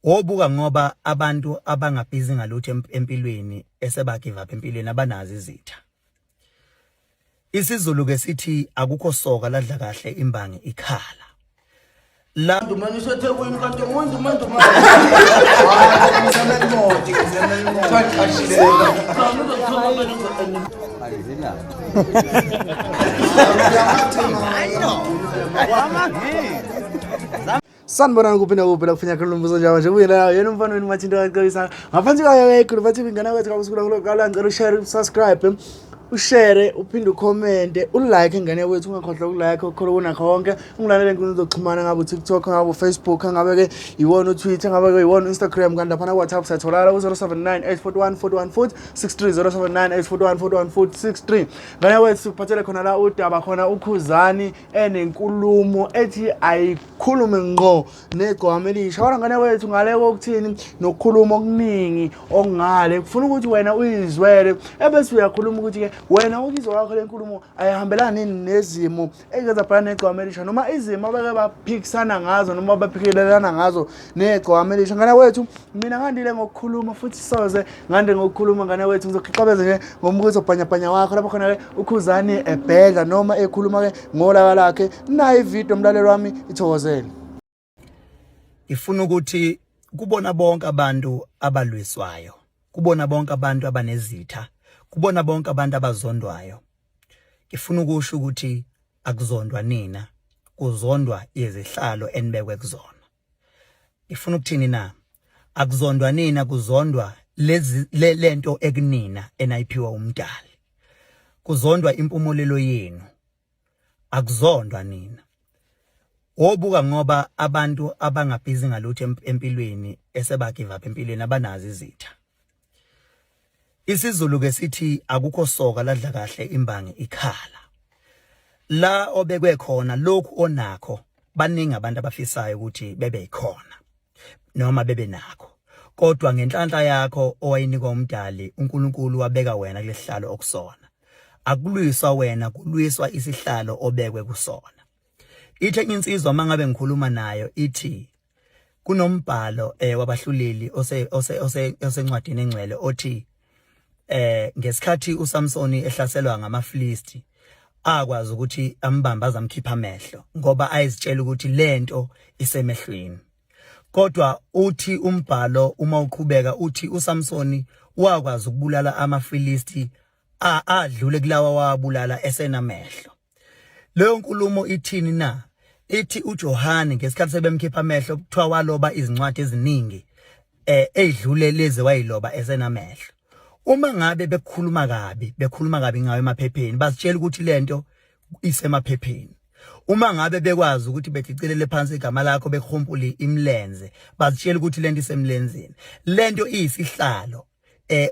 Obuka ngoba abantu abangabhizi ngalutho empilweni esebagive up empilweni abanazi izitha. Isizulu ke sithi akukho soka ladla kahle imbangi ikhala. La Ndumaniswe eThekwini kanti umuntu manje sanibonani kuphi nakuphi kufanya khona umbuzo njalo nje uyena yena umfana wenu mathinto akaqisa ngaphansi kwayo ekhulu bathi ingane kwethu kabusuku lokala ngicela ushare subscribe ushare uphinde ucommente ulike ingane wethu ungakhohlwa ukulike ukholo kunakho konke ungilalele inkundla zokuxhumana ngabe uTikTok ngabe Facebook ngabe ke iwona uTwitter ngabe ke iwona Instagram kanti lapha na WhatsApp satholala u0798414163 0798414163 ngane wethu siphathele khona la udaba khona uKhuzani enenkulumo ethi ayikhulume ngqo negcwama elisha wona ngane wethu ngale kokuthini nokukhuluma okuningi ongale kufuna ukuthi wena uyizwele ebese uyakhuluma ukuthi ke wena ukizwa wakho lenkulumo ayihambelani nezimo ezenza phana negcwama elisha noma izimo abake baphikisana ngazo noma baphikelelana ngazo negcwama elisha ngane wethu mina ngandile ngokukhuluma futhi soze ngande ngokukhuluma ngane wethu ngizoqhaqabeza ke ngombuzo bhanyabhanya wakho lapho khona ke uKhuzani ebheka noma ekhuluma ke ngolaka lakhe nayi ivideo umlalelo wami ithokozele. Ngifuna ukuthi kubona bonke abantu abalwiswayo, kubona bonke abantu abanezitha, kubona bonke abantu abazondwayo. Ngifuna ukusho ukuthi akuzondwa nina, kuzondwa izihlalo enibekwe kuzona. Ngifuna ukuthini na? Akuzondwa nina, kuzondwa lento ekunina enayiphiwa umdali. Kuzondwa impumulelo yenu. Akuzondwa nina. Obuka ngoba abantu abangabhizi ngalutho empilweni esebagive up empilweni abanazi izitha. Isizulu ke sithi akukho soka ladla kahle imbangi ikhala. La obekwe khona lokhu onakho baningi abantu abafisayo ukuthi bebe khona noma bebe nakho. Kodwa ngenhlanhla yakho owayinika umdali uNkulunkulu wabeka wena kulesihlalo okusona. Akulwiswa wena, kulwiswa isihlalo obekwe kusona. Ithe insizwa mangabe ngikhuluma nayo ithi kunombhalo wabahluleli osencwadini engcwele othi ngesikhathi uSamsoni ehlaselwa ngamaFilisti akwazi ukuthi ambamba azamkhipha amehlo ngoba ayizitshela ukuthi lento isemehlweni. Kodwa uthi umbhalo uma uqhubeka uthi uSamsoni wakwazi ukubulala amaFilisti adlule kulawa wabulala esenamehlo. Leyo nkulumo ithini na? Ithi uJohane ngesikhathi sebemkhipha amehlo kuthiwa waloba izincwadi eziningi edlule lezi wayiloba esenamehlo. Uma ngabe bekhuluma kabi ngawe emaphepheni basitshela ukuthi lento isemaphepheni. Uma ngabe bekwazi ukuthi bethicilele phansi igama lakho bekhompule imlenze basitshela ukuthi lento isemlenzeni. Lento iyisihlalo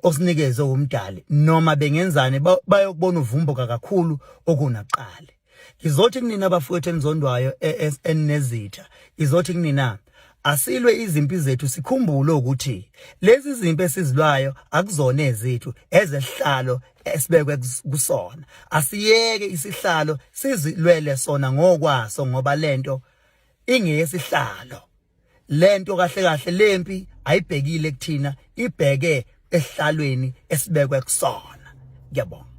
osinikeze umdali noma bengenzane bayokubona uvumbuka kakhulu okunaqala. Izothi kunina abafowethu enizondwayo enezitha, izothi kunina asilwe izimpi zethu sikhumbule ukuthi lezi zimpi esizilwayo akuzona ezethu ezehlalo esibekwe kusona. Asiyeke isihlalo sizilwele sona ngokwaso ngoba lento ingeyesihlalo. Lento kahle kahle lempi ayibhekile kuthina, ibheke esihlalweni esibekwe kusona. Ngiyabonga.